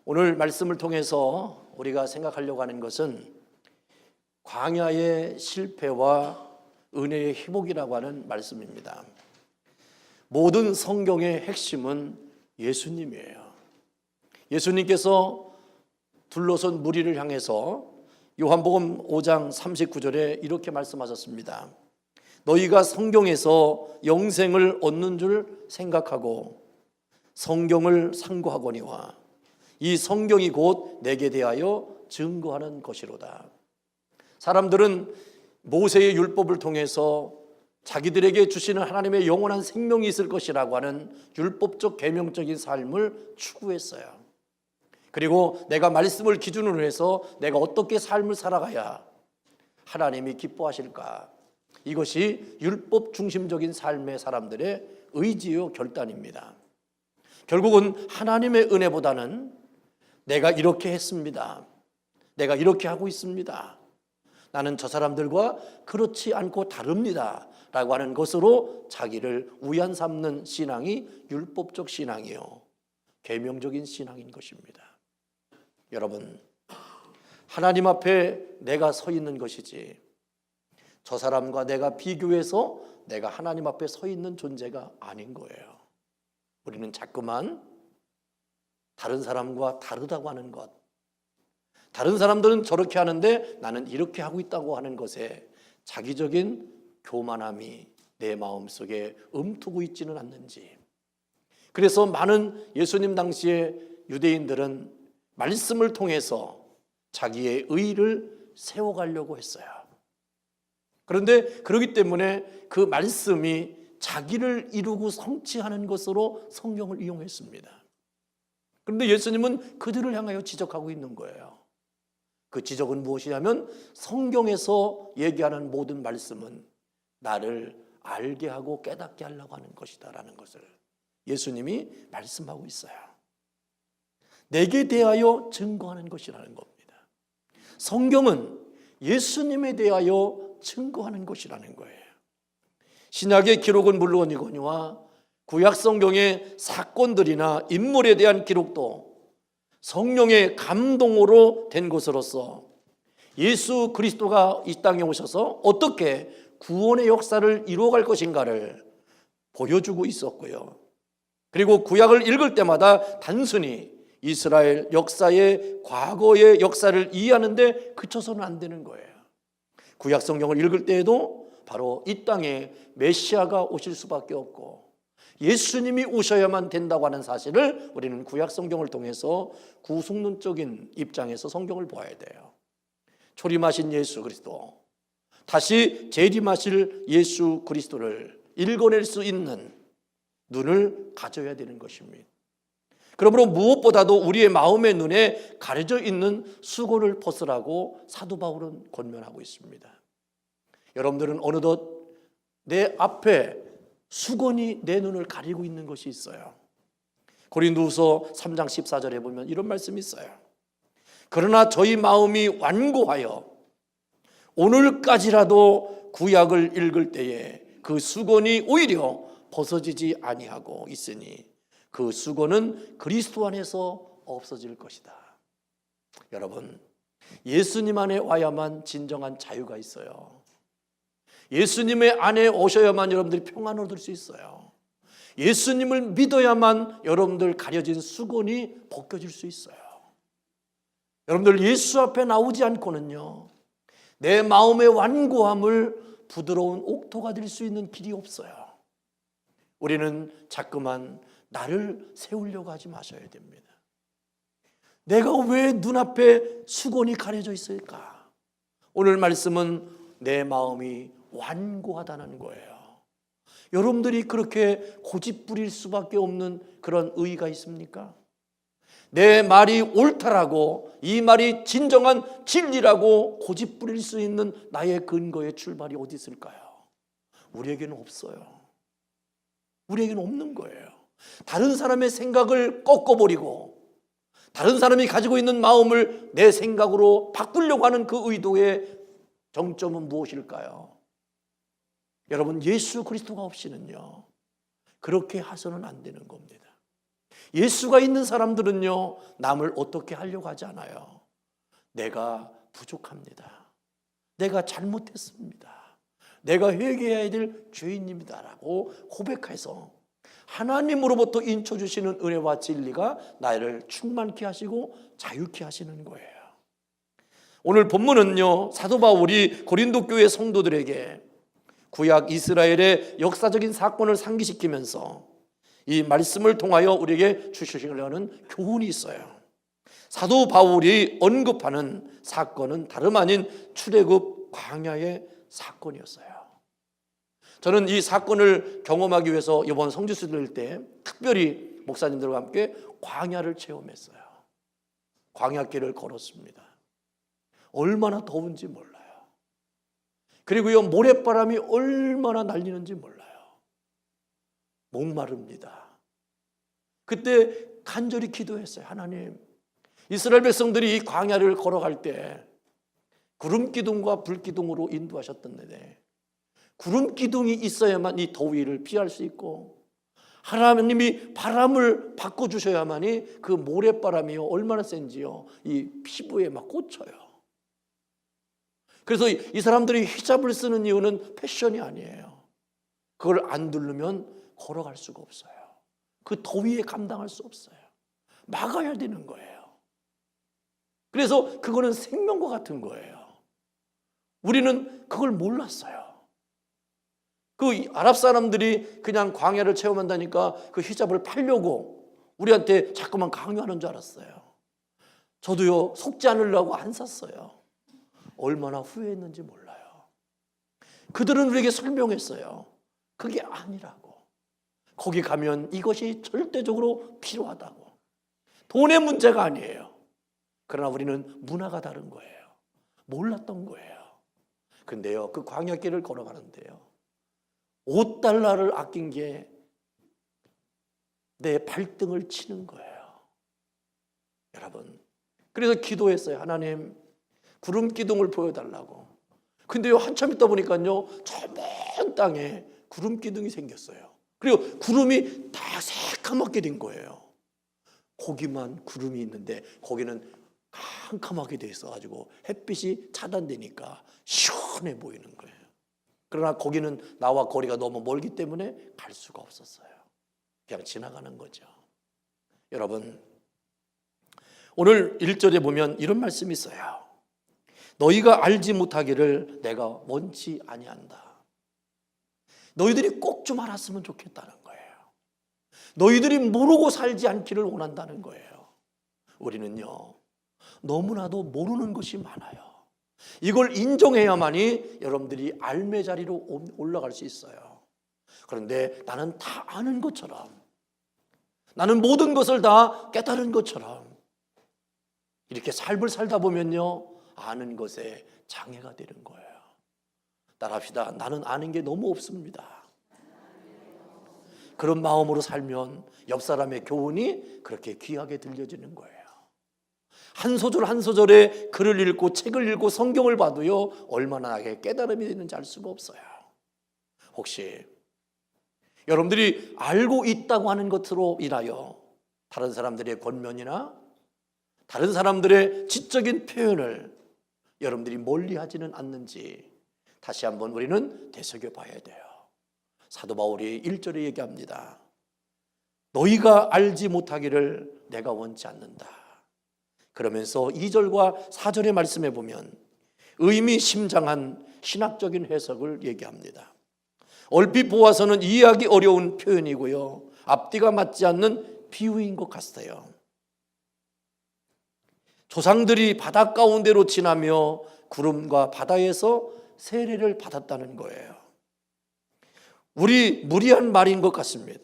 오늘 말씀을 통해서 우리가 생각하려고 하는 것은 광야의 실패와 은혜의 회복이라고 하는 말씀입니다. 모든 성경의 핵심은 예수님이에요. 예수님께서 둘러선 무리를 향해서 요한복음 5장 39절에 이렇게 말씀하셨습니다. 너희가 성경에서 영생을 얻는 줄 생각하고 성경을 상고하거니와 이 성경이 곧 내게 대하여 증거하는 것이로다. 사람들은 모세의 율법을 통해서 자기들에게 주시는 하나님의 영원한 생명이 있을 것이라고 하는 율법적 계명적인 삶을 추구했어요. 그리고 내가 말씀을 기준으로 해서 내가 어떻게 삶을 살아가야 하나님이 기뻐하실까? 이것이 율법 중심적인 삶의 사람들의 의지요 결단입니다. 결국은 하나님의 은혜보다는 내가 이렇게 했습니다. 내가 이렇게 하고 있습니다. 나는 저 사람들과 그렇지 않고 다릅니다. 라고 하는 것으로 자기를 우연 삼는 신앙이 율법적 신앙이요, 계명적인 신앙인 것입니다. 여러분, 하나님 앞에 내가 서 있는 것이지 저 사람과 내가 비교해서 내가 하나님 앞에 서 있는 존재가 아닌 거예요. 우리는 자꾸만 다른 사람과 다르다고 하는 것, 다른 사람들은 저렇게 하는데 나는 이렇게 하고 있다고 하는 것에 자기적인 교만함이 내 마음속에 움트고 있지는 않는지. 그래서 많은 예수님 당시의 유대인들은 말씀을 통해서 자기의 의를 세워가려고 했어요. 그런데 그렇기 때문에 그 말씀이 자기를 이루고 성취하는 것으로 성경을 이용했습니다. 그런데 예수님은 그들을 향하여 지적하고 있는 거예요. 그 지적은 무엇이냐면 성경에서 얘기하는 모든 말씀은 나를 알게 하고 깨닫게 하려고 하는 것이다라는 것을 예수님이 말씀하고 있어요. 내게 대하여 증거하는 것이라는 겁니다. 성경은 예수님에 대하여 증거하는 것이라는 거예요. 신약의 기록은 물론이거니와 구약 성경의 사건들이나 인물에 대한 기록도 성령의 감동으로 된 것으로서 예수 그리스도가 이 땅에 오셔서 어떻게 구원의 역사를 이루어갈 것인가를 보여주고 있었고요. 그리고 구약을 읽을 때마다 단순히 이스라엘 역사의 과거의 역사를 이해하는데 그쳐서는 안 되는 거예요. 구약 성경을 읽을 때에도 바로 이 땅에 메시아가 오실 수밖에 없고 예수님이 오셔야만 된다고 하는 사실을 우리는 구약 성경을 통해서 구속론적인 입장에서 성경을 보아야 돼요. 초림하신 예수 그리스도, 다시 재림하실 예수 그리스도를 읽어낼 수 있는 눈을 가져야 되는 것입니다. 그러므로 무엇보다도 우리의 마음의 눈에 가려져 있는 수고를 벗으라고 사도 바울은 권면하고 있습니다. 여러분들은 어느덧 내 앞에 수건이 내 눈을 가리고 있는 것이 있어요. 고린도후서 3장 14절에 보면 이런 말씀이 있어요. 그러나 저희 마음이 완고하여 오늘까지라도 구약을 읽을 때에 그 수건이 오히려 벗어지지 아니하고 있으니 그 수건은 그리스도 안에서 없어질 것이다. 여러분, 예수님 안에 와야만 진정한 자유가 있어요. 예수님의 안에 오셔야만 여러분들이 평안을 얻을 수 있어요. 예수님을 믿어야만 여러분들 가려진 수건이 벗겨질 수 있어요. 여러분들 예수 앞에 나오지 않고는요, 내 마음의 완고함을 부드러운 옥토가 될 수 있는 길이 없어요. 우리는 자꾸만 나를 세우려고 하지 마셔야 됩니다. 내가 왜 눈앞에 수건이 가려져 있을까? 오늘 말씀은 내 마음이 완고하다는 거예요. 여러분들이 그렇게 고집 부릴 수밖에 없는 그런 의의가 있습니까? 내 말이 옳다라고, 이 말이 진정한 진리라고 고집 부릴 수 있는 나의 근거의 출발이 어디 있을까요? 우리에게는 없어요. 우리에게는 없는 거예요. 다른 사람의 생각을 꺾어버리고 다른 사람이 가지고 있는 마음을 내 생각으로 바꾸려고 하는 그 의도의 정점은 무엇일까요? 여러분, 예수 그리스도가 없이는요, 그렇게 해서는 안 되는 겁니다. 예수가 있는 사람들은요, 남을 어떻게 하려고 하지 않아요. 내가 부족합니다. 내가 잘못했습니다. 내가 회개해야 될 죄인입니다라고 고백해서 하나님으로부터 인쳐주시는 은혜와 진리가 나를 충만케 하시고 자유케 하시는 거예요. 오늘 본문은요, 사도 바울이 고린도 교회 성도들에게 구약 이스라엘의 역사적인 사건을 상기시키면서 이 말씀을 통하여 우리에게 주시려는 교훈이 있어요. 사도 바울이 언급하는 사건은 다름 아닌 출애굽 광야의 사건이었어요. 저는 이 사건을 경험하기 위해서 이번 성지순 들 때 특별히 목사님들과 함께 광야를 체험했어요. 광야길을 걸었습니다. 얼마나 더운지 몰라요. 그리고요, 모래바람이 얼마나 날리는지 몰라요. 목마릅니다. 그때 간절히 기도했어요. 하나님, 이스라엘 백성들이 이 광야를 걸어갈 때 구름 기둥과 불 기둥으로 인도하셨던데 구름 기둥이 있어야만 이 더위를 피할 수 있고 하나님이 바람을 바꿔주셔야만이 그 모래바람이요 얼마나 센지요 이 피부에 막 꽂혀요. 그래서 이 사람들이 히잡을 쓰는 이유는 패션이 아니에요. 그걸 안 두르면 걸어갈 수가 없어요. 그 더위에 감당할 수 없어요. 막아야 되는 거예요. 그래서 그거는 생명과 같은 거예요. 우리는 그걸 몰랐어요. 그 아랍 사람들이 그냥 광야를 체험한다니까 그 히잡을 팔려고 우리한테 자꾸만 강요하는 줄 알았어요. 저도요, 속지 않으려고 안 샀어요. 얼마나 후회했는지 몰라요. 그들은 우리에게 설명했어요. 그게 아니라고. 거기 가면 이것이 절대적으로 필요하다고. 돈의 문제가 아니에요. 그러나 우리는 문화가 다른 거예요. 몰랐던 거예요. 근데요, 그 광야길을 걸어가는데요, $5를 아낀 게 내 발등을 치는 거예요. 여러분, 그래서 기도했어요. 하나님, 구름 기둥을 보여달라고. 근데요, 한참 있다 보니까요, 저 먼 땅에 구름 기둥이 생겼어요. 그리고 구름이 다 새까맣게 된 거예요. 거기만 구름이 있는데 거기는 캄캄하게 돼 있어가지고 햇빛이 차단되니까 시원해 보이는 거예요. 그러나 거기는 나와 거리가 너무 멀기 때문에 갈 수가 없었어요. 그냥 지나가는 거죠. 여러분, 오늘 1절에 보면 이런 말씀이 있어요. 너희가 알지 못하기를 내가 원치 아니한다. 너희들이 꼭 좀 알았으면 좋겠다는 거예요. 너희들이 모르고 살지 않기를 원한다는 거예요. 우리는요, 너무나도 모르는 것이 많아요. 이걸 인정해야만이 여러분들이 알매 자리로 올라갈 수 있어요. 그런데 나는 다 아는 것처럼, 나는 모든 것을 다 깨달은 것처럼 이렇게 삶을 살다 보면요, 아는 것에 장애가 되는 거예요. 따라합시다. 나는 아는 게 너무 없습니다. 그런 마음으로 살면 옆 사람의 교훈이 그렇게 귀하게 들려지는 거예요. 한 소절 한 소절에 글을 읽고 책을 읽고 성경을 봐도요, 얼마나 나에게 깨달음이 되는지 알 수가 없어요. 혹시 여러분들이 알고 있다고 하는 것으로 인하여 다른 사람들의 권면이나 다른 사람들의 지적인 표현을 여러분들이 멀리하지는 않는지 다시 한번 우리는 되새겨봐야 돼요. 사도 바울이 1절에 얘기합니다. 너희가 알지 못하기를 내가 원치 않는다. 그러면서 2절과 4절의 말씀에 보면 의미심장한 신학적인 해석을 얘기합니다. 얼핏 보아서는 이해하기 어려운 표현이고요, 앞뒤가 맞지 않는 비유인 것 같아요. 조상들이 바다 가운데로 지나며 구름과 바다에서 세례를 받았다는 거예요. 우리 무리한 말인 것 같습니다.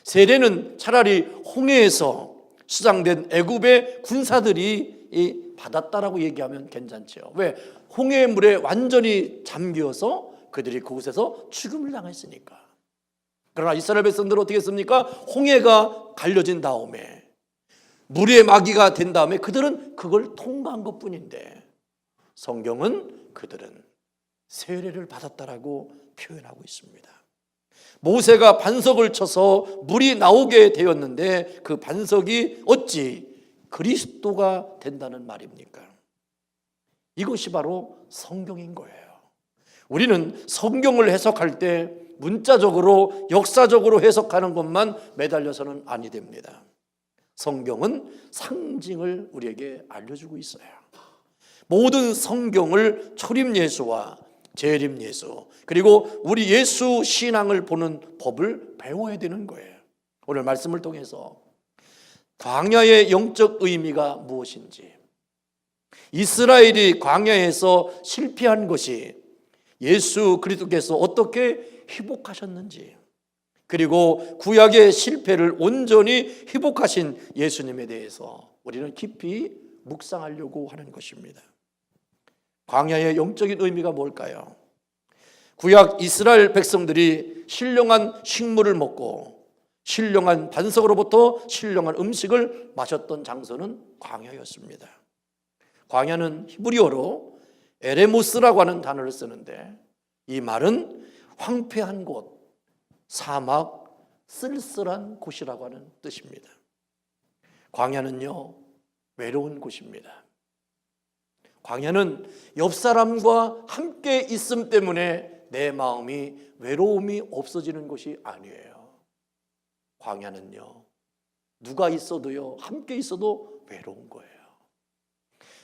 세례는 차라리 홍해에서 수장된 애굽의 군사들이 받았다라고 얘기하면 괜찮죠. 왜? 홍해의 물에 완전히 잠겨서 그들이 그곳에서 죽음을 당했으니까. 그러나 이스라엘 백성들은 어떻게 했습니까? 홍해가 갈려진 다음에 물의 마귀가 된 다음에 그들은 그걸 통과한 것뿐인데 성경은 그들은 세례를 받았다라고 표현하고 있습니다. 모세가 반석을 쳐서 물이 나오게 되었는데 그 반석이 어찌 그리스도가 된다는 말입니까? 이것이 바로 성경인 거예요. 우리는 성경을 해석할 때 문자적으로 역사적으로 해석하는 것만 매달려서는 아니 됩니다. 성경은 상징을 우리에게 알려주고 있어요. 모든 성경을 초림 예수와 재림 예수 그리고 우리 예수 신앙을 보는 법을 배워야 되는 거예요. 오늘 말씀을 통해서 광야의 영적 의미가 무엇인지, 이스라엘이 광야에서 실패한 것이 예수 그리스도께서 어떻게 회복하셨는지, 그리고 구약의 실패를 온전히 회복하신 예수님에 대해서 우리는 깊이 묵상하려고 하는 것입니다. 광야의 영적인 의미가 뭘까요? 구약 이스라엘 백성들이 신령한 식물을 먹고 신령한 반석으로부터 신령한 음식을 마셨던 장소는 광야였습니다. 광야는 히브리어로 에레모스라고 하는 단어를 쓰는데 이 말은 황폐한 곳, 사막, 쓸쓸한 곳이라고 하는 뜻입니다. 광야는요, 외로운 곳입니다. 광야는 옆 사람과 함께 있음 때문에 내 마음이 외로움이 없어지는 것이 아니에요. 광야는요, 누가 있어도요, 함께 있어도 외로운 거예요.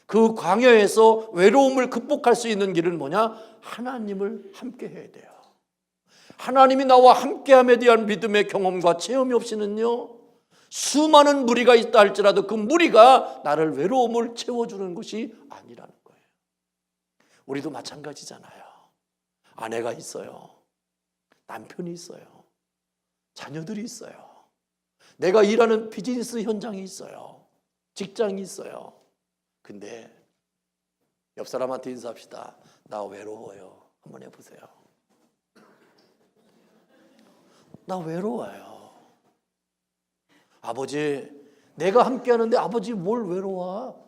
그 광야에서 외로움을 극복할 수 있는 길은 뭐냐? 하나님을 함께 해야 돼요. 하나님이 나와 함께함에 대한 믿음의 경험과 체험이 없이는요, 수많은 무리가 있다 할지라도 그 무리가 나를 외로움을 채워주는 것이 아니라는 거예요. 우리도 마찬가지잖아요. 아내가 있어요. 남편이 있어요. 자녀들이 있어요. 내가 일하는 비즈니스 현장이 있어요. 직장이 있어요. 근데 옆 사람한테 인사합시다. 나 외로워요. 한번 해보세요. 나 외로워요. 아버지, 내가 함께 하는데 아버지 뭘 외로워?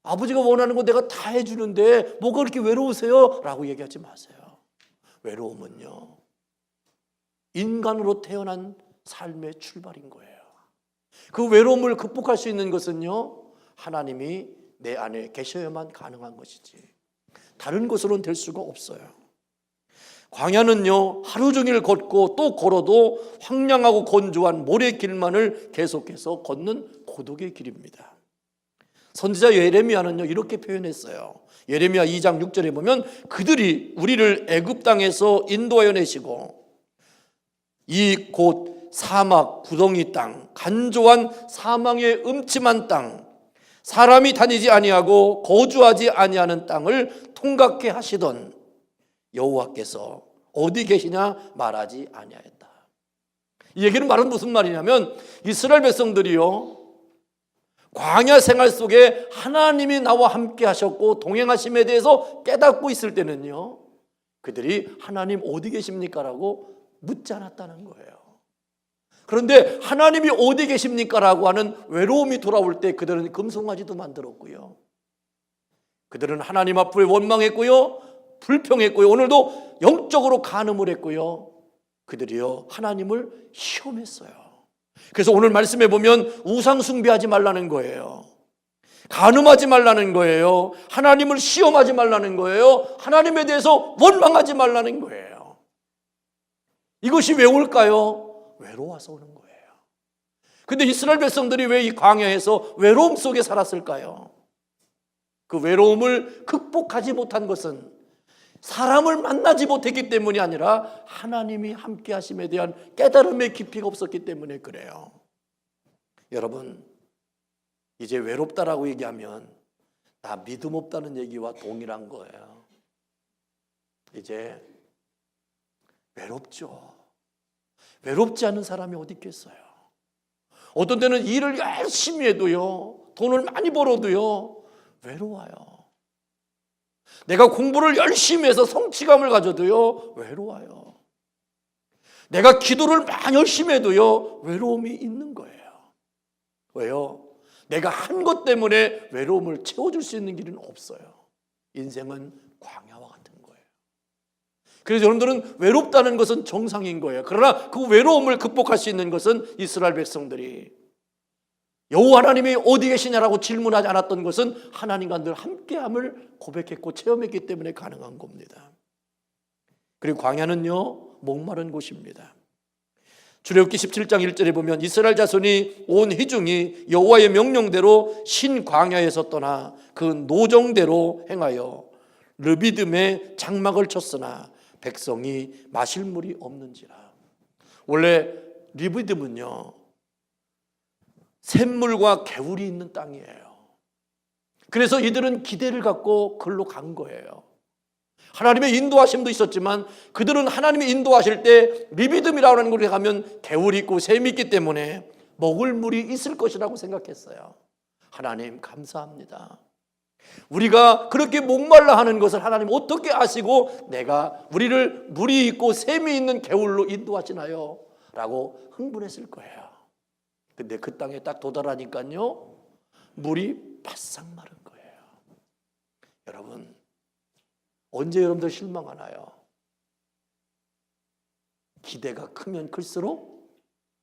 아버지가 원하는 거 내가 다 해주는데 뭐가 그렇게 외로우세요? 라고 얘기하지 마세요. 외로움은요, 인간으로 태어난 삶의 출발인 거예요. 그 외로움을 극복할 수 있는 것은요, 하나님이 내 안에 계셔야만 가능한 것이지 다른 것으로는 될 수가 없어요. 광야는요, 하루 종일 걷고 또 걸어도 황량하고 건조한 모래길만을 계속해서 걷는 고독의 길입니다. 선지자 예레미야는요, 이렇게 표현했어요. 예레미야 2장 6절에 보면 그들이 우리를 애굽 땅에서 인도하여 내시고 이 곧 사막 구덩이 땅, 간조한 사망의 음침한 땅, 사람이 다니지 아니하고 거주하지 아니하는 땅을 통각해 하시던 여호와께서 어디 계시냐 말하지 아니하였다. 이 얘기는 말은 무슨 말이냐면 이스라엘 백성들이요, 광야 생활 속에 하나님이 나와 함께 하셨고 동행하심에 대해서 깨닫고 있을 때는요, 그들이 하나님 어디 계십니까? 라고 묻지 않았다는 거예요. 그런데 하나님이 어디 계십니까? 라고 하는 외로움이 돌아올 때 그들은 금송아지도 만들었고요, 그들은 하나님 앞을 원망했고요, 불평했고요, 오늘도 영적으로 간음을 했고요, 그들이요 하나님을 시험했어요. 그래서 오늘 말씀해 보면 우상 숭배하지 말라는 거예요. 간음하지 말라는 거예요. 하나님을 시험하지 말라는 거예요. 하나님에 대해서 원망하지 말라는 거예요. 이것이 왜 올까요? 외로워서 오는 거예요. 근데 이스라엘 백성들이 왜 이 광야에서 외로움 속에 살았을까요? 그 외로움을 극복하지 못한 것은 사람을 만나지 못했기 때문이 아니라 하나님이 함께 하심에 대한 깨달음의 깊이가 없었기 때문에 그래요. 여러분, 이제 외롭다라고 얘기하면 나 믿음 없다는 얘기와 동일한 거예요. 이제 외롭죠. 외롭지 않은 사람이 어디 있겠어요. 어떤 때는 일을 열심히 해도요, 돈을 많이 벌어도요, 외로워요. 내가 공부를 열심히 해서 성취감을 가져도요, 외로워요. 내가 기도를 많이 열심히 해도요, 외로움이 있는 거예요. 왜요? 내가 한 것 때문에 외로움을 채워줄 수 있는 길은 없어요. 인생은 광야와 같은 거예요. 그래서 여러분들은 외롭다는 것은 정상인 거예요. 그러나 그 외로움을 극복할 수 있는 것은 이스라엘 백성들이 여호와 하나님이 어디 계시냐라고 질문하지 않았던 것은 하나님과 늘 함께함을 고백했고 체험했기 때문에 가능한 겁니다. 그리고 광야는요, 목마른 곳입니다. 출애굽기 17장 1절에 보면 이스라엘 자손이 온 회중이 여호와의 명령대로 신 광야에서 떠나 그 노정대로 행하여 르비딤에 장막을 쳤으나 백성이 마실 물이 없는지라. 원래 르비딤은요, 샘물과 개울이 있는 땅이에요. 그래서 이들은 기대를 갖고 그걸로 간 거예요. 하나님의 인도하심도 있었지만 그들은 하나님이 인도하실 때 르비딤이라고 하는 곳에 가면 개울이 있고 샘이 있기 때문에 먹을 물이 있을 것이라고 생각했어요. 하나님 감사합니다. 우리가 그렇게 목말라 하는 것을 하나님 어떻게 아시고 내가 우리를 물이 있고 샘이 있는 개울로 인도하시나요? 라고 흥분했을 거예요. 근데 그 땅에 딱 도달하니까요, 물이 바싹 마른 거예요. 여러분, 언제 여러분들 실망하나요? 기대가 크면 클수록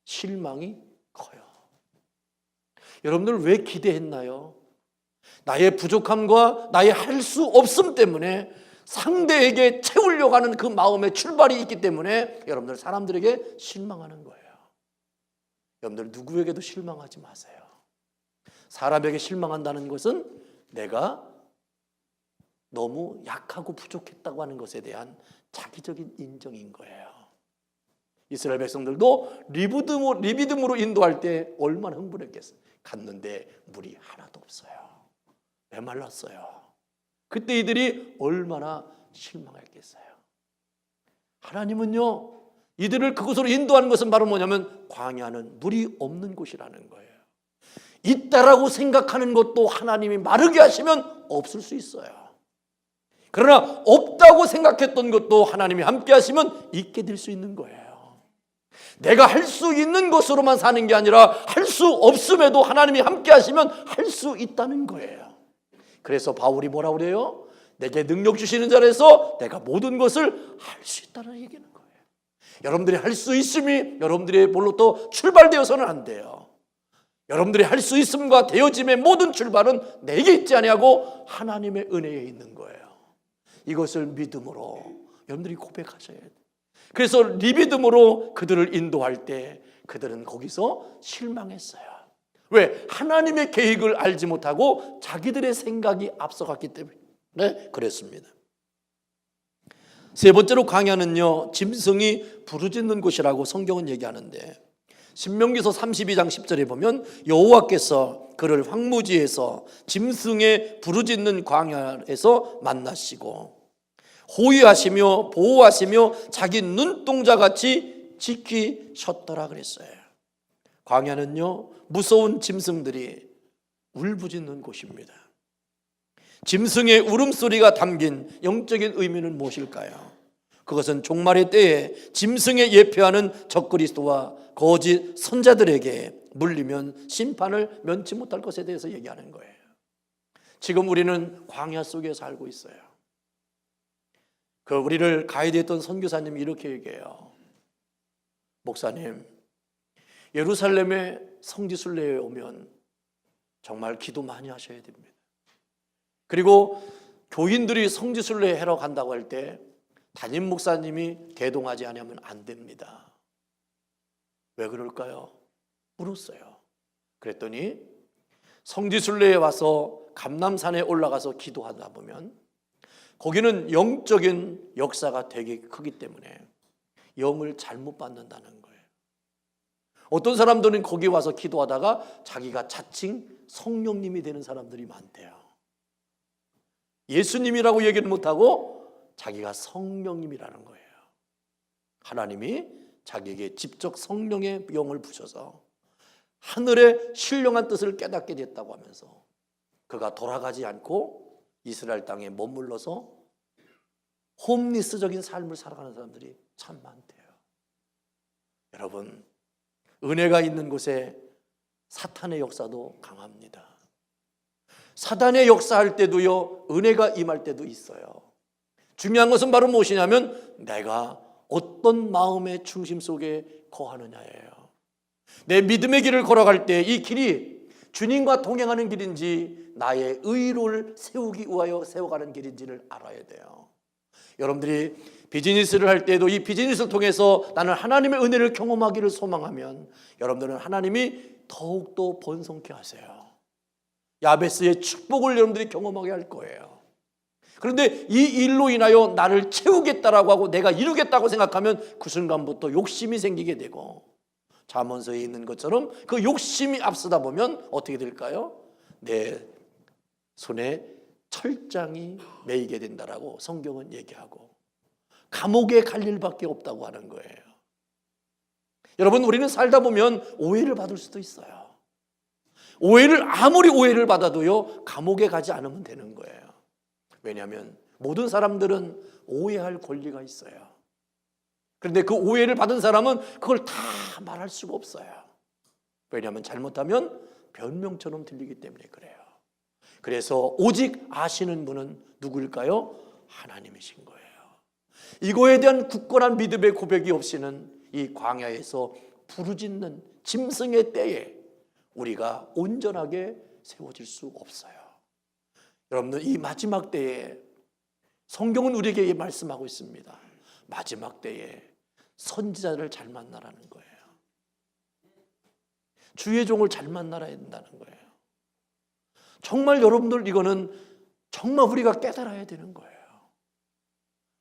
실망이 커요. 여러분들 왜 기대했나요? 나의 부족함과 나의 할 수 없음 때문에 상대에게 채우려고 하는 그 마음의 출발이 있기 때문에 여러분들 사람들에게 실망하는 거예요. 여러분들 누구에게도 실망하지 마세요. 사람에게 실망한다는 것은 내가 너무 약하고 부족했다고 하는 것에 대한 자기적인 인정인 거예요. 이스라엘 백성들도 르비딤으로 인도할 때 얼마나 흥분했겠어요. 갔는데 물이 하나도 없어요. 메말랐어요. 그때 이들이 얼마나 실망했겠어요. 하나님은요, 이들을 그곳으로 인도하는 것은 바로 뭐냐면 광야는 물이 없는 곳이라는 거예요. 있다라고 생각하는 것도 하나님이 마르게 하시면 없을 수 있어요. 그러나 없다고 생각했던 것도 하나님이 함께 하시면 있게 될 수 있는 거예요. 내가 할 수 있는 것으로만 사는 게 아니라 할 수 없음에도 하나님이 함께 하시면 할 수 있다는 거예요. 그래서 바울이 뭐라고 그래요? 내게 능력 주시는 자라서 내가 모든 것을 할 수 있다는 얘기는 거예요. 여러분들이 할 수 있음이 여러분들의 뭘로 또 출발되어서는 안 돼요. 여러분들이 할 수 있음과 되어짐의 모든 출발은 내게 있지 아니하고 하나님의 은혜에 있는 거예요. 이것을 믿음으로 여러분들이 고백하셔야 돼요. 그래서 르비딤으로 그들을 인도할 때 그들은 거기서 실망했어요. 왜? 하나님의 계획을 알지 못하고 자기들의 생각이 앞서갔기 때문에 그랬습니다. 세 번째로 광야는요, 짐승이 부르짖는 곳이라고 성경은 얘기하는데 신명기서 32장 10절에 보면 여호와께서 그를 황무지에서 짐승의 부르짖는 광야에서 만나시고 호위하시며 보호하시며 자기 눈동자같이 지키셨더라 그랬어요. 광야는요, 무서운 짐승들이 울부짖는 곳입니다. 짐승의 울음소리가 담긴 영적인 의미는 무엇일까요? 그것은 종말의 때에 짐승에 예표하는 적그리스도와 거짓 선자들에게 물리면 심판을 면치 못할 것에 대해서 얘기하는 거예요. 지금 우리는 광야 속에 살고 있어요. 우리를 가이드했던 선교사님이 이렇게 얘기해요. 목사님, 예루살렘의 성지순례에 오면 정말 기도 많이 하셔야 됩니다. 그리고 교인들이 성지순례 하러 간다고 할 때 담임 목사님이 대동하지 않으면 안 됩니다. 왜 그럴까요? 물었어요. 그랬더니 성지순례에 와서 감람산에 올라가서 기도하다 보면 거기는 영적인 역사가 되게 크기 때문에 영을 잘못 받는다는 거예요. 어떤 사람들은 거기 와서 기도하다가 자기가 자칭 성령님이 되는 사람들이 많대요. 예수님이라고 얘기를 못하고 자기가 성령님이라는 거예요. 하나님이 자기에게 직접 성령의 영을 부셔서 하늘의 신령한 뜻을 깨닫게 됐다고 하면서 그가 돌아가지 않고 이스라엘 땅에 머물러서 홈리스적인 삶을 살아가는 사람들이 참 많대요. 여러분, 은혜가 있는 곳에 사탄의 역사도 강합니다. 사단의 역사할 때도요, 은혜가 임할 때도 있어요. 중요한 것은 바로 무엇이냐면 내가 어떤 마음의 중심 속에 거하느냐예요. 내 믿음의 길을 걸어갈 때 이 길이 주님과 동행하는 길인지 나의 의로를 세우기 위하여 세워가는 길인지를 알아야 돼요. 여러분들이 비즈니스를 할 때도 이 비즈니스를 통해서 나는 하나님의 은혜를 경험하기를 소망하면 여러분들은 하나님이 더욱더 번성케 하세요. 야베스의 축복을 여러분들이 경험하게 할 거예요. 그런데 이 일로 인하여 나를 채우겠다라고 하고 내가 이루겠다고 생각하면 그 순간부터 욕심이 생기게 되고, 잠언서에 있는 것처럼 그 욕심이 앞서다 보면 어떻게 될까요? 내 손에 철장이 매이게 된다라고 성경은 얘기하고 감옥에 갈 일밖에 없다고 하는 거예요. 여러분, 우리는 살다 보면 오해를 받을 수도 있어요. 아무리 오해를 받아도요, 감옥에 가지 않으면 되는 거예요. 왜냐하면 모든 사람들은 오해할 권리가 있어요. 그런데 그 오해를 받은 사람은 그걸 다 말할 수가 없어요. 왜냐하면 잘못하면 변명처럼 들리기 때문에 그래요. 그래서 오직 아시는 분은 누구일까요? 하나님이신 거예요. 이거에 대한 굳건한 믿음의 고백이 없이는 이 광야에서 부르짖는 짐승의 때에 우리가 온전하게 세워질 수 없어요. 여러분들, 이 마지막 때에 성경은 우리에게 말씀하고 있습니다. 마지막 때에 선지자를 잘 만나라는 거예요. 주의 종을 잘 만나야 된다는 거예요. 정말 여러분들, 이거는 정말 우리가 깨달아야 되는 거예요.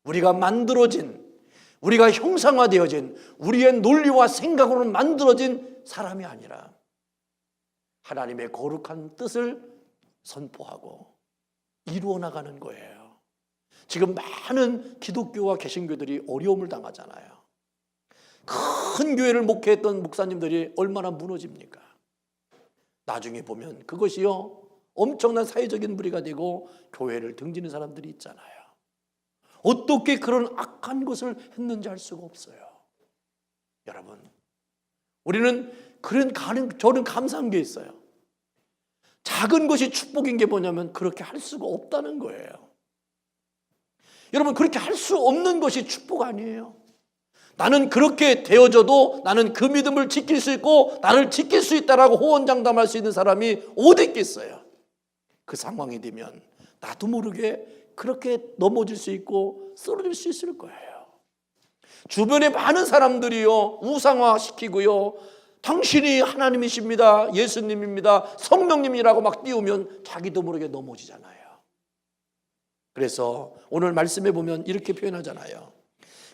우리가 만들어진, 우리가 형상화되어진, 우리의 논리와 생각으로 만들어진 사람이 아니라 하나님의 거룩한 뜻을 선포하고 이루어 나가는 거예요. 지금 많은 기독교와 개신교들이 어려움을 당하잖아요. 큰 교회를 목회했던 목사님들이 얼마나 무너집니까? 나중에 보면 그것이요, 엄청난 사회적인 무리가 되고 교회를 등지는 사람들이 있잖아요. 어떻게 그런 악한 것을 했는지 알 수가 없어요. 여러분, 우리는 저는 감사한 게 있어요. 작은 것이 축복인 게 뭐냐면 그렇게 할 수가 없다는 거예요. 여러분, 그렇게 할 수 없는 것이 축복 아니에요. 나는 그렇게 되어져도 나는 그 믿음을 지킬 수 있고 나를 지킬 수 있다라고 호언장담할 수 있는 사람이 어디 있겠어요? 그 상황이 되면 나도 모르게 그렇게 넘어질 수 있고 쓰러질 수 있을 거예요. 주변에 많은 사람들이요, 우상화시키고요, 당신이 하나님이십니다, 예수님입니다, 성령님이라고 막 띄우면 자기도 모르게 넘어지잖아요. 그래서 오늘 말씀해 보면 이렇게 표현하잖아요.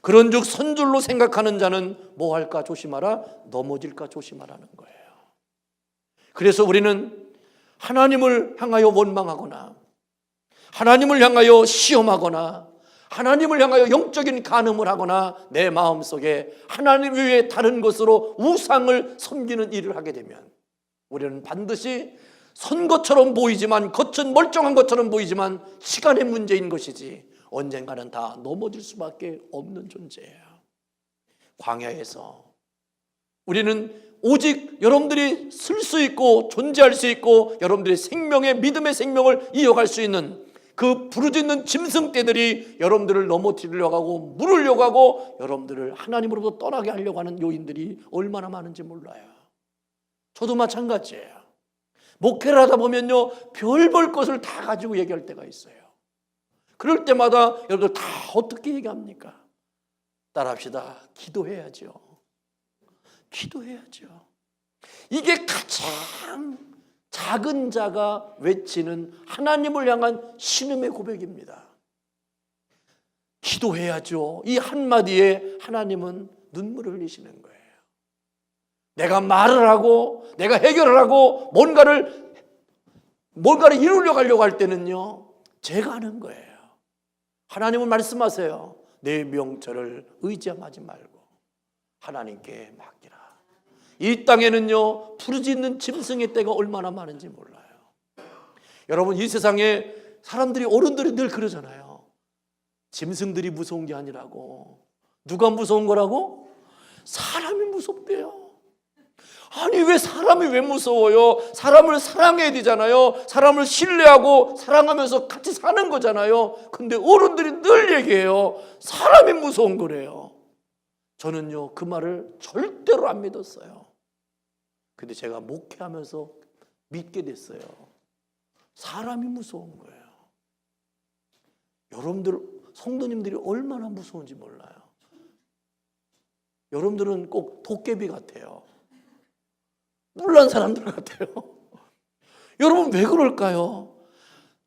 그런즉 선줄로 생각하는 자는 뭐 할까 조심하라, 넘어질까 조심하라는 거예요. 그래서 우리는 하나님을 향하여 원망하거나 하나님을 향하여 시험하거나 하나님을 향하여 영적인 간음을 하거나 내 마음속에 하나님 외에 다른 것으로 우상을 섬기는 일을 하게 되면 우리는 반드시 선 것처럼 보이지만, 겉은 멀쩡한 것처럼 보이지만 시간의 문제인 것이지 언젠가는 다 넘어질 수밖에 없는 존재예요. 광야에서 우리는 오직 여러분들이 쓸 수 있고 존재할 수 있고 여러분들의 생명의 믿음의 생명을 이어갈 수 있는 그 부르짖는 짐승떼들이 여러분들을 넘어뜨리려고 하고 물으려고 하고 여러분들을 하나님으로부터 떠나게 하려고 하는 요인들이 얼마나 많은지 몰라요. 저도 마찬가지예요. 목회를 하다 보면요, 별별 것을 다 가지고 얘기할 때가 있어요. 그럴 때마다 여러분들 다 어떻게 얘기합니까? 따라합시다. 기도해야죠. 기도해야죠. 이게 가장 작은 자가 외치는 하나님을 향한 신음의 고백입니다. 기도해야죠. 이 한마디에 하나님은 눈물을 흘리시는 거예요. 내가 말을 하고 내가 해결을 하고 뭔가를 이루려고 하려고 할 때는요, 제가 하는 거예요. 하나님은 말씀하세요. 내 명철을 의지하지 말고 하나님께 맡기라. 이 땅에는요, 부르짖는 짐승의 때가 얼마나 많은지 몰라요. 여러분, 이 세상에 사람들이, 어른들이 늘 그러잖아요. 짐승들이 무서운 게 아니라고. 누가 무서운 거라고? 사람이 무섭대요. 아니 왜 사람이 왜 무서워요? 사람을 사랑해야 되잖아요. 사람을 신뢰하고 사랑하면서 같이 사는 거잖아요. 근데 어른들이 늘 얘기해요. 사람이 무서운 거래요. 저는요 그 말을 절대로 안 믿었어요. 근데 제가 목회하면서 믿게 됐어요. 사람이 무서운 거예요. 여러분들 성도님들이 얼마나 무서운지 몰라요. 여러분들은 꼭 도깨비 같아요. 놀란 사람들 같아요. 여러분 왜 그럴까요?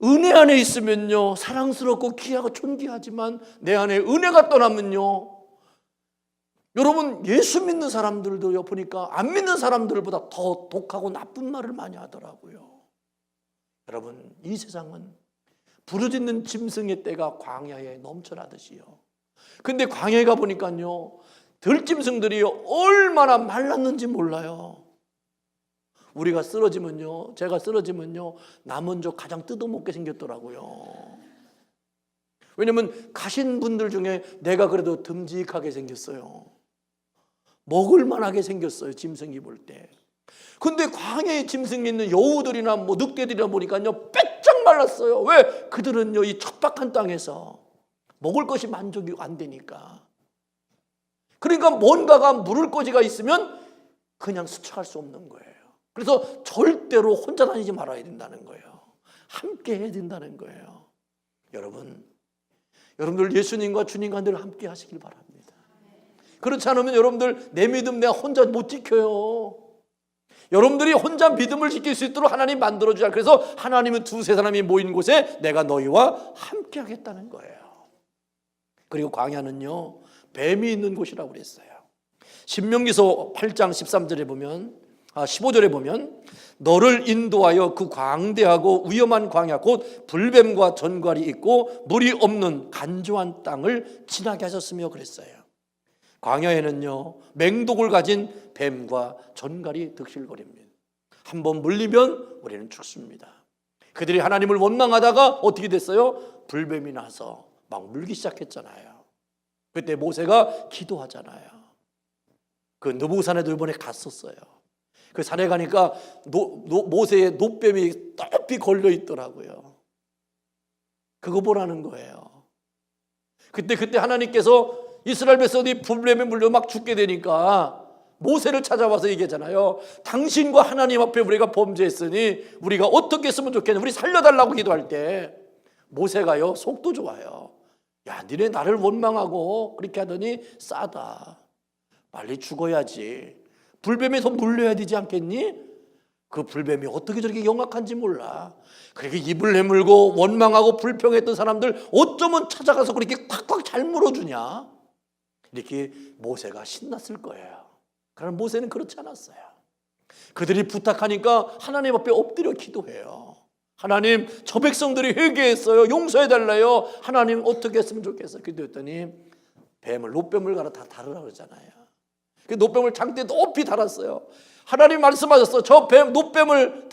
은혜 안에 있으면요 사랑스럽고 귀하고 존귀하지만 내 안에 은혜가 떠나면요, 여러분 예수 믿는 사람들도 보니까 안 믿는 사람들보다 더 독하고 나쁜 말을 많이 하더라고요. 여러분 이 세상은 부르짖는 짐승의 떼가 광야에 넘쳐나듯이요. 근데 광야에 가보니까요 들짐승들이 얼마나 말랐는지 몰라요. 우리가 쓰러지면요, 제가 쓰러지면요 나 먼저 가장 뜯어먹게 생겼더라고요. 왜냐면 가신 분들 중에 내가 그래도 듬직하게 생겼어요. 먹을 만하게 생겼어요, 짐승이 볼 때. 근데 광야에 짐승이 있는 여우들이나 뭐 늑대들이나 보니까요 빼짝 말랐어요. 왜? 그들은요 이 척박한 땅에서 먹을 것이 만족이 안 되니까. 그러니까 뭔가가 물을 거지가 있으면 그냥 수척할 수 없는 거예요. 그래서 절대로 혼자 다니지 말아야 된다는 거예요. 함께 해야 된다는 거예요. 여러분들 예수님과 주님과 늘 함께 하시길 바랍니다. 그렇지 않으면 여러분들 내 믿음 내가 혼자 못 지켜요. 여러분들이 혼자 믿음을 지킬 수 있도록 하나님 만들어주자. 그래서 하나님은 두세 사람이 모인 곳에 내가 너희와 함께 하겠다는 거예요. 그리고 광야는요 뱀이 있는 곳이라고 그랬어요. 신명기서 8장 13절에 보면 15절에 보면 너를 인도하여 그 광대하고 위험한 광야 곧 불뱀과 전갈이 있고 물이 없는 간조한 땅을 지나게 하셨으며 그랬어요. 광야에는요 맹독을 가진 뱀과 전갈이 득실거립니다. 한번 물리면 우리는 죽습니다. 그들이 하나님을 원망하다가 어떻게 됐어요? 불뱀이 나서 막 물기 시작했잖아요. 그때 모세가 기도하잖아요. 그 느부산에도 이번에 갔었어요. 그 산에 가니까 모세의 노뱀이 높이 걸려 있더라고요. 그거 보라는 거예요. 그때 하나님께서 이스라엘 백성이 불뱀에 물려 막 죽게 되니까 모세를 찾아와서 얘기하잖아요. 당신과 하나님 앞에 우리가 범죄했으니 우리가 어떻게 했으면 좋겠냐, 우리 살려달라고 기도할 때 모세가요 속도 좋아요. 야, 니네 나를 원망하고 그렇게 하더니 싸다. 빨리 죽어야지. 불뱀에서 물려야 되지 않겠니? 그 불뱀이 어떻게 저렇게 영악한지 몰라. 그렇게 입을 내물고 원망하고 불평했던 사람들 어쩌면 찾아가서 그렇게 콱콱 잘 물어주냐? 이렇게 모세가 신났을 거예요. 그러나 모세는 그렇지 않았어요. 그들이 부탁하니까 하나님 앞에 엎드려 기도해요. 하나님, 저 백성들이 회개했어요. 용서해달래요. 하나님 어떻게 했으면 좋겠어요. 기도했더니 노뱀을 갈아 다 다르라고 그러잖아요. 그 노뱀을 장대에 높이 달았어요. 하나님 말씀하셨어. 저 노뱀을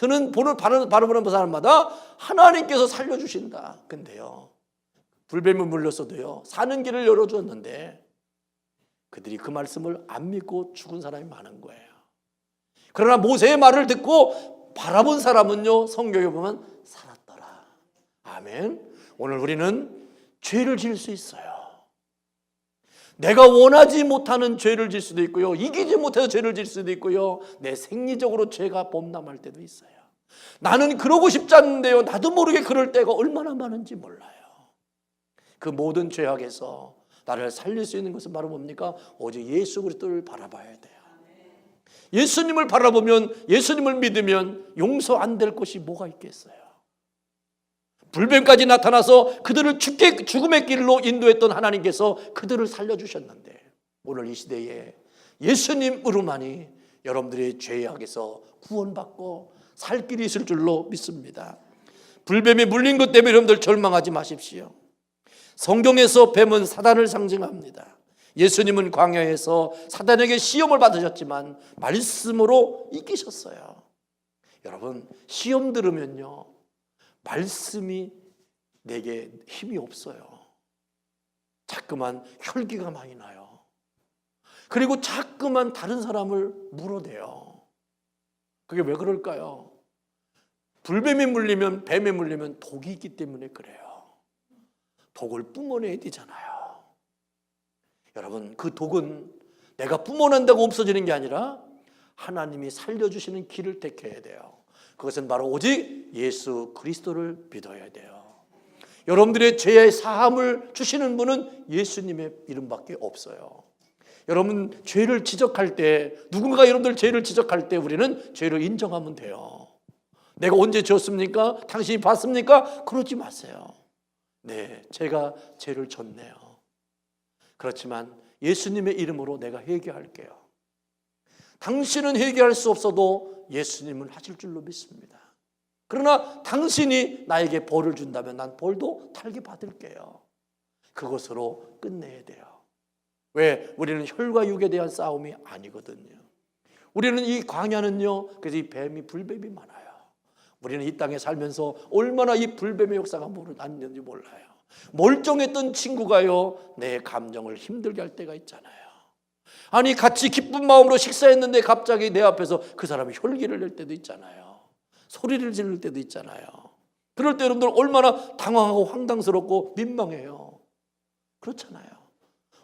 바라보는 사람마다 하나님께서 살려주신다. 근데요 불뱀을 물렸어도요 사는 길을 열어주었는데 그들이 그 말씀을 안 믿고 죽은 사람이 많은 거예요. 그러나 모세의 말을 듣고 바라본 사람은요 성경에 보면 살았더라. 아멘. 오늘 우리는 죄를 지을 수 있어요. 내가 원하지 못하는 죄를 질 수도 있고요, 이기지 못해서 죄를 질 수도 있고요, 내 생리적으로 죄가 범람할 때도 있어요. 나는 그러고 싶지 않은데요 나도 모르게 그럴 때가 얼마나 많은지 몰라요. 그 모든 죄악에서 나를 살릴 수 있는 것은 바로 뭡니까? 오직 예수 그리스도를 바라봐야 돼요. 예수님을 바라보면, 예수님을 믿으면 용서 안 될 것이 뭐가 있겠어요? 불뱀까지 나타나서 그들을 죽음의 길로 인도했던 하나님께서 그들을 살려주셨는데 오늘 이 시대에 예수님으로만이 여러분들의 죄악에서 구원받고 살 길이 있을 줄로 믿습니다. 불뱀에 물린 것 때문에 여러분들 절망하지 마십시오. 성경에서 뱀은 사단을 상징합니다. 예수님은 광야에서 사단에게 시험을 받으셨지만 말씀으로 이기셨어요. 여러분 시험 들으면요 말씀이 내게 힘이 없어요. 자꾸만 혈기가 많이 나요. 그리고 자꾸만 다른 사람을 물어대요. 그게 왜 그럴까요? 불뱀에 물리면, 뱀에 물리면 독이 있기 때문에 그래요. 독을 뿜어내야 되잖아요. 여러분, 그 독은 내가 뿜어낸다고 없어지는 게 아니라 하나님이 살려주시는 길을 택해야 돼요. 그것은 바로 오직 예수 그리스도를 믿어야 돼요. 여러분들의 죄의 사함을 주시는 분은 예수님의 이름밖에 없어요. 여러분, 죄를 지적할 때, 누군가 여러분들 죄를 지적할 때 우리는 죄를 인정하면 돼요. 내가 언제 지었습니까? 당신이 봤습니까? 그러지 마세요. 네, 제가 죄를 졌네요. 그렇지만 예수님의 이름으로 내가 회개할게요. 당신은 회개할 수 없어도 예수님은 하실 줄로 믿습니다. 그러나 당신이 나에게 벌을 준다면 난 벌도 달게 받을게요. 그것으로 끝내야 돼요. 왜? 우리는 혈과 육에 대한 싸움이 아니거든요. 우리는 이 광야는요, 그래서 이 뱀이, 불뱀이 많아요. 우리는 이 땅에 살면서 얼마나 이 불뱀의 역사가 났는지 몰라요. 멀쩡했던 친구가요, 내 감정을 힘들게 할 때가 있잖아요. 아니, 같이 기쁜 마음으로 식사했는데 갑자기 내 앞에서 그 사람이 혈기를 낼 때도 있잖아요. 소리를 지를 때도 있잖아요. 그럴 때 여러분들 얼마나 당황하고 황당스럽고 민망해요. 그렇잖아요.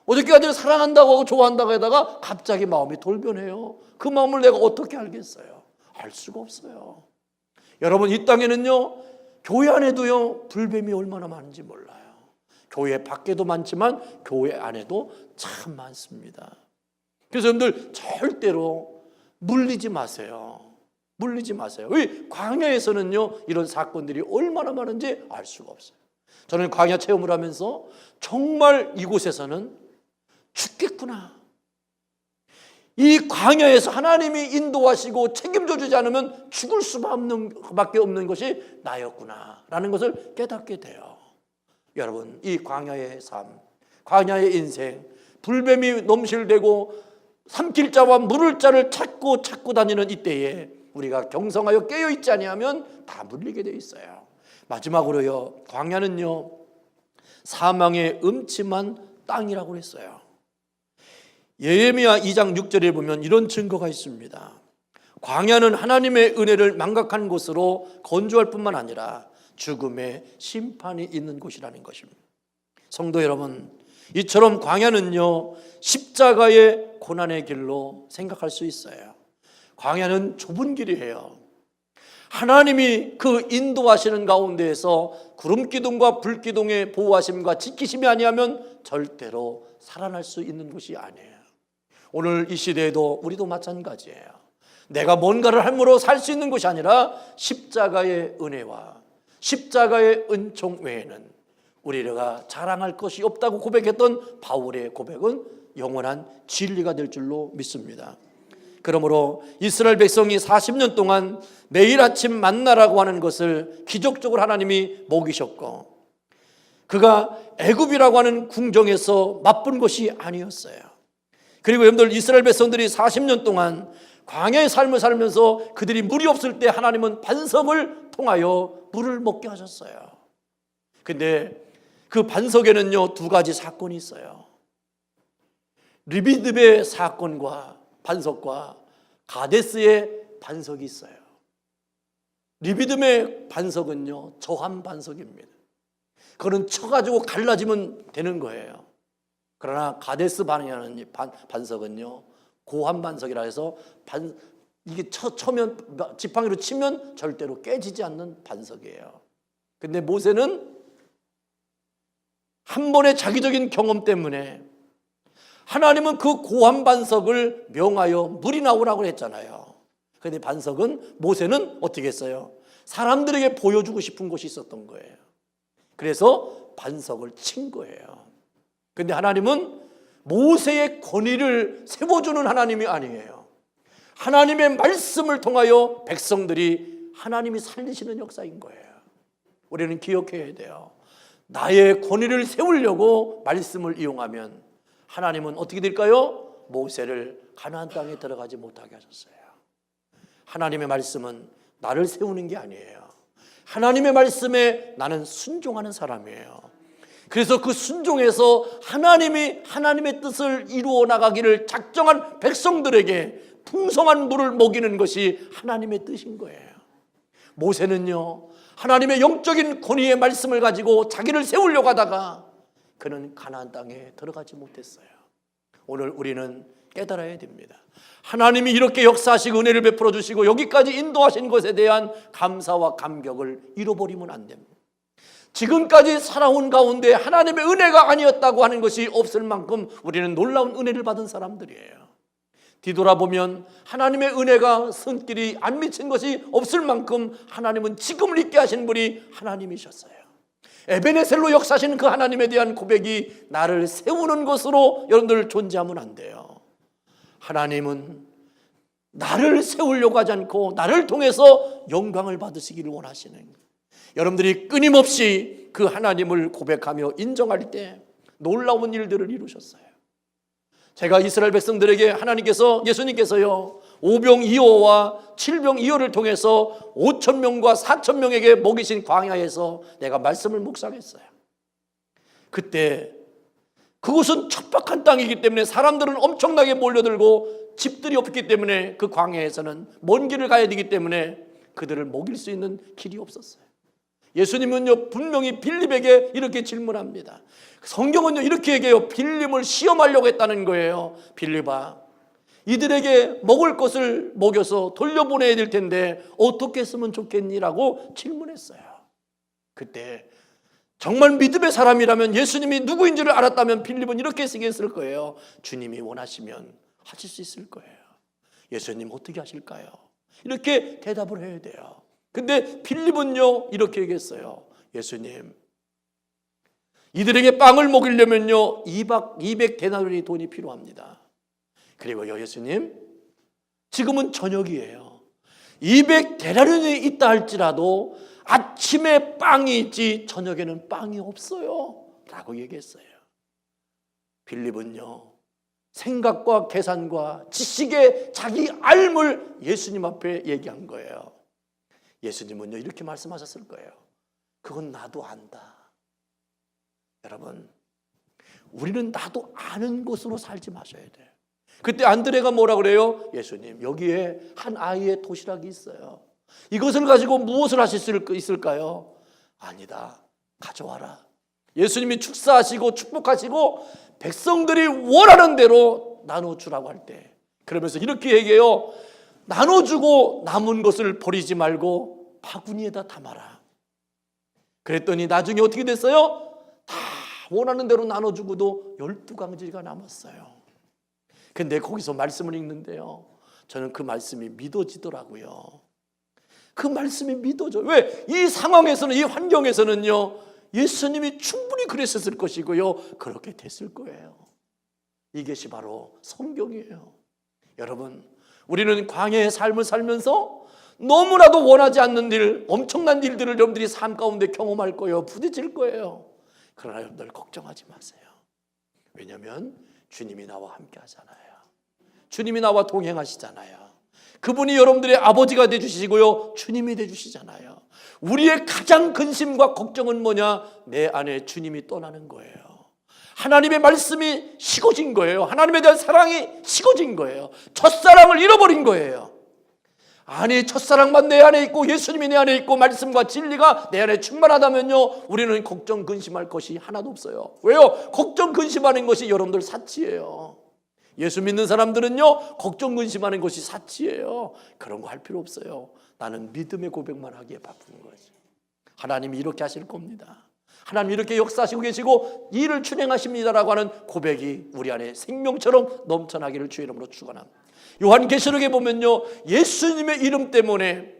어저께까지 사랑한다고 하고 좋아한다고 하다가 갑자기 마음이 돌변해요. 그 마음을 내가 어떻게 알겠어요? 알 수가 없어요. 여러분, 이 땅에는요, 교회 안에도요, 불뱀이 얼마나 많은지 몰라요. 교회 밖에도 많지만 교회 안에도 참 많습니다. 그래서 여러분들 절대로 물리지 마세요. 물리지 마세요. 왜? 광야에서는요, 이런 사건들이 얼마나 많은지 알 수가 없어요. 저는 광야 체험을 하면서 정말 이곳에서는 죽겠구나. 이 광야에서 하나님이 인도하시고 책임져 주지 않으면 죽을 수밖에 없는 것이 나였구나라는 것을 깨닫게 돼요. 여러분, 이 광야의 삶, 광야의 인생, 불뱀이 넘실대고 삼킬 자와 물을 자를 찾고 다니는 이때에 우리가 경성하여 깨어있지 아니하면 다 물리게 돼 있어요. 마지막으로요, 광야는요, 사망의 음침한 땅이라고 했어요. 예레미야 2장 6절에 보면 이런 증거가 있습니다. 광야는 하나님의 은혜를 망각한 곳으로 건조할 뿐만 아니라 죽음의 심판이 있는 곳이라는 것입니다. 성도 여러분, 이처럼 광야는요, 십자가의 고난의 길로 생각할 수 있어요. 광야는 좁은 길이에요. 하나님이 그 인도하시는 가운데에서 구름기둥과 불기둥의 보호하심과 지키심이 아니하면 절대로 살아날 수 있는 곳이 아니에요. 오늘 이 시대에도 우리도 마찬가지예요. 내가 뭔가를 함으로 살 수 있는 것이 아니라 십자가의 은혜와 십자가의 은총 외에는 우리가 자랑할 것이 없다고 고백했던 바울의 고백은 영원한 진리가 될 줄로 믿습니다. 그러므로 이스라엘 백성이 40년 동안 매일 아침 만나라고 하는 것을 기적적으로 하나님이 먹이셨고, 그가 애굽이라고 하는 궁정에서 맛본 것이 아니었어요. 그리고 여러분들, 이스라엘 백성들이 40년 동안 광야의 삶을 살면서 그들이 물이 없을 때 하나님은 반석을 통하여 물을 먹게 하셨어요. 근데 그 반석에는요, 두 가지 사건이 있어요. 르비딤의 사건과 반석과 가데스의 반석이 있어요. 르비딤의 반석은요, 저한 반석입니다. 그거는 쳐가지고 갈라지면 되는 거예요. 그러나 가데스 반이라는 반석은요, 고한 반석이라 해서 이게 쳐면, 지팡이로 치면 절대로 깨지지 않는 반석이에요. 근데 모세는 한 번의 자기적인 경험 때문에 하나님은 그 고한 반석을 명하여 물이 나오라고 했잖아요. 그런데 반석은, 모세는 어떻게 했어요? 사람들에게 보여주고 싶은 것이 있었던 거예요. 그래서 반석을 친 거예요. 그런데 하나님은 모세의 권위를 세워주는 하나님이 아니에요. 하나님의 말씀을 통하여 백성들이 하나님이 살리시는 역사인 거예요. 우리는 기억해야 돼요. 나의 권위를 세우려고 말씀을 이용하면 하나님은 어떻게 될까요? 모세를 가나안 땅에 들어가지 못하게 하셨어요. 하나님의 말씀은 나를 세우는 게 아니에요. 하나님의 말씀에 나는 순종하는 사람이에요. 그래서 그 순종에서 하나님이 하나님의 뜻을 이루어 나가기를 작정한 백성들에게 풍성한 물을 먹이는 것이 하나님의 뜻인 거예요. 모세는요, 하나님의 영적인 권위의 말씀을 가지고 자기를 세우려고 하다가 그는 가나안 땅에 들어가지 못했어요. 오늘 우리는 깨달아야 됩니다. 하나님이 이렇게 역사하시고 은혜를 베풀어 주시고 여기까지 인도하신 것에 대한 감사와 감격을 잃어버리면 안 됩니다. 지금까지 살아온 가운데 하나님의 은혜가 아니었다고 하는 것이 없을 만큼 우리는 놀라운 은혜를 받은 사람들이에요. 뒤돌아보면 하나님의 은혜가 손길이 안 미친 것이 없을 만큼 하나님은 지금을 있게 하신 분이 하나님이셨어요. 에베네셀로 역사하시는 그 하나님에 대한 고백이 나를 세우는 것으로 여러분들 존재하면 안 돼요. 하나님은 나를 세우려고 하지 않고 나를 통해서 영광을 받으시기를 원하시는 거예요. 여러분들이 끊임없이 그 하나님을 고백하며 인정할 때 놀라운 일들을 이루셨어요. 제가 이스라엘 백성들에게 하나님께서, 예수님께서요, 5병 2호와 7병 2호를 통해서 5,000명과 4,000명에게 먹이신 광야에서 내가 말씀을 묵상했어요. 그때 그곳은 척박한 땅이기 때문에 사람들은 엄청나게 몰려들고 집들이 없기 때문에 그 광야에서는 먼 길을 가야 되기 때문에 그들을 먹일 수 있는 길이 없었어요. 예수님은요, 분명히 빌립에게 이렇게 질문합니다. 성경은요, 이렇게 얘기해요. 빌립을 시험하려고 했다는 거예요. 빌립아, 이들에게 먹을 것을 먹여서 돌려보내야 될 텐데 어떻게 했으면 좋겠니라고 질문했어요. 그때 정말 믿음의 사람이라면, 예수님이 누구인지를 알았다면 빌립은 이렇게 얘기했을 거예요. 주님이 원하시면 하실 수 있을 거예요. 예수님 어떻게 하실까요? 이렇게 대답을 해야 돼요. 근데 빌립은요, 이렇게 얘기했어요. 예수님, 이들에게 빵을 먹이려면요 200데나리온의 돈이 필요합니다. 그리고요, 예수님, 지금은 저녁이에요. 200데나리온이 있다 할지라도 아침에 빵이 있지 저녁에는 빵이 없어요 라고 얘기했어요. 빌립은요, 생각과 계산과 지식의 자기 앓을 예수님 앞에 얘기한 거예요. 예수님은요, 이렇게 말씀하셨을 거예요. 그건 나도 안다. 여러분, 우리는 나도 아는 것으로 살지 마셔야 돼요. 그때 안드레가 뭐라 그래요? 예수님, 여기에 한 아이의 도시락이 있어요. 이것을 가지고 무엇을 하실 수 있을까요? 아니다, 가져와라. 예수님이 축사하시고 축복하시고 백성들이 원하는 대로 나눠주라고 할 때, 그러면서 이렇게 얘기해요. 나눠주고 남은 것을 버리지 말고 바구니에다 담아라. 그랬더니 나중에 어떻게 됐어요? 다 원하는 대로 나눠주고도 12강지가 남았어요. 근데 거기서 말씀을 읽는데요, 저는 그 말씀이 믿어지더라고요. 그 말씀이 믿어져요. 왜? 이 상황에서는, 이 환경에서는요, 예수님이 충분히 그랬었을 것이고요, 그렇게 됐을 거예요. 이것이 바로 성경이에요. 여러분, 우리는 광야의 삶을 살면서 너무나도 원하지 않는 일, 엄청난 일들을 여러분들이 삶 가운데 경험할 거예요. 부딪힐 거예요. 그러나 여러분들 걱정하지 마세요. 왜냐하면 주님이 나와 함께 하잖아요. 주님이 나와 동행하시잖아요. 그분이 여러분들의 아버지가 되주시고요, 주님이 되주시잖아요. 우리의 가장 근심과 걱정은 뭐냐? 내 안에 주님이 떠나는 거예요. 하나님의 말씀이 식어진 거예요. 하나님에 대한 사랑이 식어진 거예요. 첫사랑을 잃어버린 거예요. 아니, 첫사랑만 내 안에 있고 예수님이 내 안에 있고 말씀과 진리가 내 안에 충만하다면요, 우리는 걱정 근심할 것이 하나도 없어요. 왜요? 걱정 근심하는 것이 여러분들 사치예요. 예수 믿는 사람들은요, 걱정 근심하는 것이 사치예요. 그런 거 할 필요 없어요. 나는 믿음의 고백만 하기에 바쁜 거지. 하나님이 이렇게 하실 겁니다. 하나님 이렇게 역사하시고 계시고 일을 준행하십니다라고 하는 고백이 우리 안에 생명처럼 넘쳐나기를 주의 이름으로 축원합니다. 요한계시록에 보면요, 예수님의 이름 때문에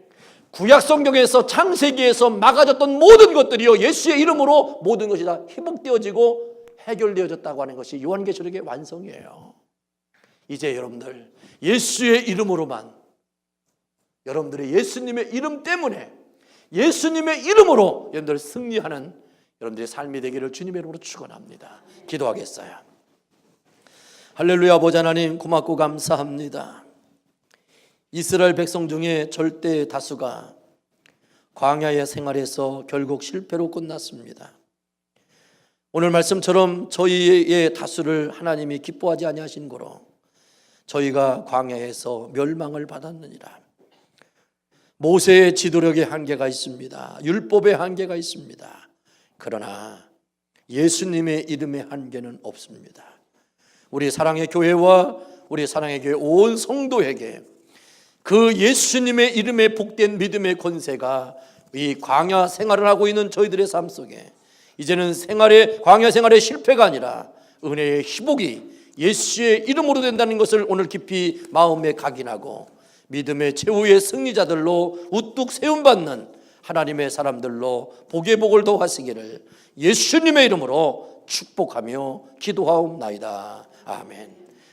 구약 성경에서 창세기에서 막아졌던 모든 것들이요, 예수의 이름으로 모든 것이 다 회복되어지고 해결되어졌다고 하는 것이 요한계시록의 완성이에요. 이제 여러분들 예수의 이름으로만, 여러분들의 예수님의 이름 때문에, 예수님의 이름으로 여러분들 승리하는 여러분들의 삶이 되기를 주님의 이름으로 축원합니다. 기도하겠어요. 할렐루야. 아버지 하나님, 고맙고 감사합니다. 이스라엘 백성 중에 절대 다수가 광야의 생활에서 결국 실패로 끝났습니다. 오늘 말씀처럼 저희의 다수를 하나님이 기뻐하지 아니하신 거로 저희가 광야에서 멸망을 받았느니라. 모세의 지도력에 한계가 있습니다. 율법에 한계가 있습니다. 그러나 예수님의 이름의 한계는 없습니다. 우리 사랑의 교회와 우리 사랑의 교회 온 성도에게 그 예수님의 이름의 복된 믿음의 권세가 이 광야 생활을 하고 있는 저희들의 삶 속에 이제는 광야 생활의 실패가 아니라 은혜의 희복이 예수의 이름으로 된다는 것을 오늘 깊이 마음에 각인하고 믿음의 최후의 승리자들로 우뚝 세움받는 하나님의 사람들로 복의 복을 더하시기를 예수님의 이름으로 축복하며 기도하옵나이다. 아멘.